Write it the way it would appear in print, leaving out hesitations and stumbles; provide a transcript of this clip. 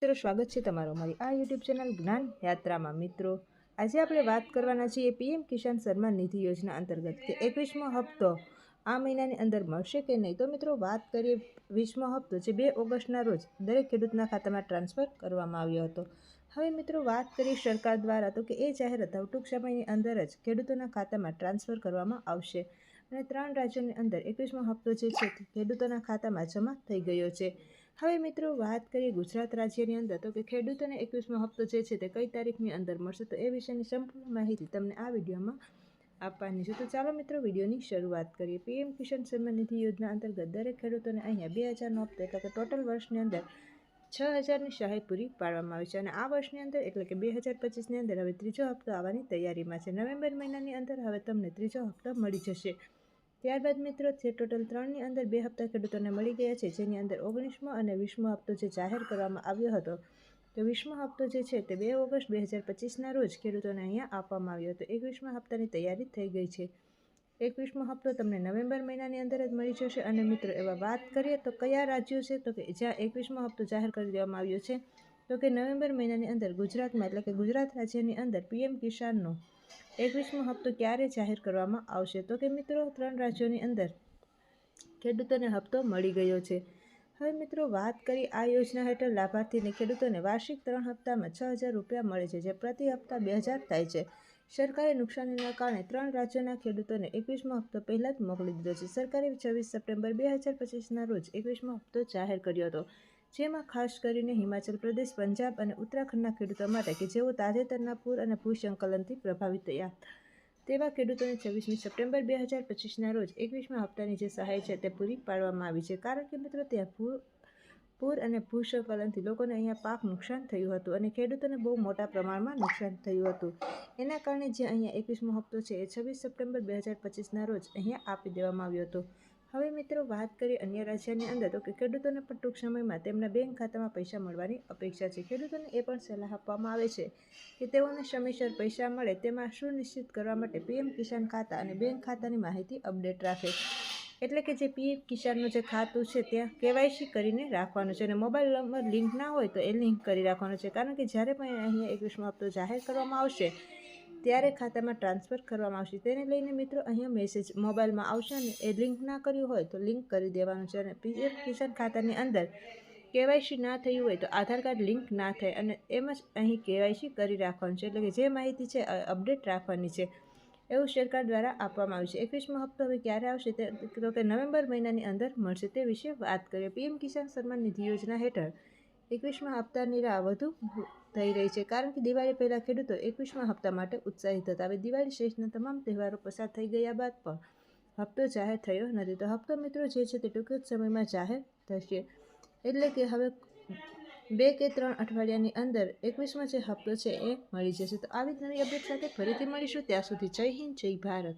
મિત્રો, સ્વાગત છે તમારું અમારી આ યુટ્યુબ ચેનલ જ્ઞાન યાત્રામાં। મિત્રો, આજે આપણે વાત કરવાના છીએ પીએમ કિસાન સન્માન નિધિ યોજના અંતર્ગત કે 21મો હપ્તો આ મહિનાની અંદર મળશે કે નહીં। તો મિત્રો, વાત કરીએ 20મો હપ્તો જે 2 ઓગસ્ટના રોજ દરેક ખેડૂતના ખાતામાં ટ્રાન્સફર કરવામાં આવ્યો હતો। હવે મિત્રો, વાત કરીએ સરકાર દ્વારા તો કે એ જાહેરાત ટૂંક સમયની અંદર જ ખેડૂતોના ખાતામાં ટ્રાન્સફર કરવામાં આવશે અને 3 રાજ્યોની અંદર 21મો હપ્તો જે છે ખેડૂતોના ખાતામાં જમા થઈ ગયો છે। હવે મિત્રો, વાત કરીએ ગુજરાત રાજ્યની અંદર તો કે ખેડૂતોને 21મો હપ્તો જે છે તે કઈ તારીખની અંદર મળશે, તો એ વિશેની સંપૂર્ણ માહિતી તમને આ વિડીયોમાં આપવાની છે। તો ચાલો મિત્રો, વિડીયોની શરૂઆત કરીએ। પીએમ કિસાન સન્માન નિધિ યોજના અંતર્ગત દરેક ખેડૂતોને અહીંયા 2000નો હપ્તો એટલે કે ટોટલ વર્ષની અંદર 6000ની સહાય પૂરી પાડવામાં આવી છે અને આ વર્ષની અંદર એટલે કે 2025ની અંદર હવે ત્રીજો હપ્તો આવવાની તૈયારીમાં છે। નવેમ્બર મહિનાની અંદર હવે તમને ત્રીજો હપ્તો મળી જશે। ત્યારબાદ મિત્રો, જે ટોટલ 3ની અંદર 2 હપ્તા ખેડૂતોને મળી ગયા છે, જેની અંદર 19મો અને 20મો હપ્તો જે જાહેર કરવામાં આવ્યો હતો, તો 20મો હપ્તો જે છે તે 2 ઓગસ્ટ 2025ના રોજ ખેડૂતોને અહીંયા આપવામાં આવ્યો હતો। 21મા હપ્તાની તૈયારી થઈ ગઈ છે। 21મો હપ્તો તમને નવેમ્બર મહિનાની અંદર જ મળી જશે। અને મિત્રો, એવા વાત કરીએ તો કયા રાજ્યો છે, તો કે જ્યાં 21મો હપ્તો જાહેર કરી દેવામાં આવ્યો છે, તો કે નવેમ્બર મહિનાની અંદર ગુજરાતમાં એટલે કે ગુજરાત રાજ્યની અંદર પીએમ કિસાનનો 21મો હપ્તો ક્યારે જાહેર કરવામાં આવશે, તો કે મિત્રો 3 રાજ્યોની અંદર ખેડૂતોને હપ્તો મળી ગયો છે। હવે મિત્રો, વાત કરીએ આ યોજના હેઠળ લાભાર્થીને ખેડૂતોને વાર્ષિક 3 હપ્તામાં 6000 રૂપિયા મળે છે, જે પ્રતિ હપ્તા 2000 થાય છે। સરકારે નુકસાનીના કારણે 3 રાજ્યોના ખેડૂતોને 21મો હપ્તો પહેલાં જ મોકલી દીધો છે। સરકારે 26 સપ્ટેમ્બર 2025ના રોજ 21મો હપ્તો જાહેર કર્યો હતો, જેમાં ખાસ કરીને હિમાચલ પ્રદેશ, પંજાબ અને ઉત્તરાખંડના ખેડૂતો માટે કે જેઓ તાજેતરના પૂર અને ભૂસ્ખલનથી પ્રભાવિત થયા તેવા ખેડૂતોને 26મી સપ્ટેમ્બર 2025ના રોજ 21મા હપ્તાની જે સહાય છે તે પૂરી પાડવામાં આવી છે। કારણ કે મિત્રો, ત્યાં પૂર અને ભૂસ્ખલનથી લોકોને અહીંયા પાક નુકસાન થયું હતું અને ખેડૂતોને બહુ મોટા પ્રમાણમાં નુકસાન થયું હતું। એના કારણે જે અહીંયા 21મો હપ્તો છે એ 26 સપ્ટેમ્બર 2025ના રોજ અહીંયા આપી દેવામાં આવ્યો હતો। હવે મિત્રો, વાત કરીએ અન્ય રાજ્યની અંદર તો કે ખેડૂતોને પણ ટૂંક સમયમાં તેમના બેંક ખાતામાં પૈસા મળવાની અપેક્ષા છે। ખેડૂતોને એ પણ સલાહ આપવામાં આવે છે કે તેઓને સમયસર પૈસા મળે તેમાં સુનિશ્ચિત કરવા માટે પીએમ કિસાન ખાતા અને બેંક ખાતાની માહિતી અપડેટ રાખે, એટલે કે જે પીએમ કિસાનનું જે ખાતું છે ત્યાં કેવાયસી કરીને રાખવાનું છે અને મોબાઈલ નંબર લિંક ના હોય તો એ લિંક કરી રાખવાનું છે। કારણ કે જ્યારે પણ અહીંયા 21મો હપ્તો જાહેર કરવામાં આવશે ત્યારે ખાતામાં ટ્રાન્સફર કરવામાં આવશે, તેને લઈને મિત્રો અહીંયા મેસેજ મોબાઈલમાં આવશે અને એ લિંક ના કર્યું હોય તો લિંક કરી દેવાનું છે। અને પીએમ કિસાન ખાતાની અંદર કેવાયસી ના થયું હોય તો આધાર કાર્ડ લિંક ના થાય અને એમ જ અહીં કેવાયસી કરી રાખવાનું છે, એટલે કે જે માહિતી છે અપડેટ રાખવાની છે એવું સરકાર દ્વારા આપવામાં આવ્યું છે। 21મો હપ્તો હવે ક્યારે આવશે, તો કે નવેમ્બર મહિનાની અંદર મળશે તે વિશે વાત કરીએ। પીએમ કિસાન સન્માન નિધિ યોજના હેઠળ 21મા હપ્તાની રાહ વધુ થઈ રહી છે, કારણ કે દિવાળી પહેલાં ખેડૂતો 21મા હપ્તા માટે ઉત્સાહિત હતા। હવે દિવાળી સહિતના તમામ તહેવારો પસાર થઈ ગયા બાદ પણ હપ્તો જાહેર થયો નથી, તો હપ્તો મિત્રો જે છે તે ટૂંક જ સમયમાં જાહેર થશે, એટલે કે હવે 2 કે 3 અઠવાડિયાની અંદર 21મો જે હપ્તો છે એ મળી જશે। તો આવી જ નવી અપડેટ સાથે ફરીથી મળીશું, ત્યાં સુધી જય હિન્દ, જય ભારત।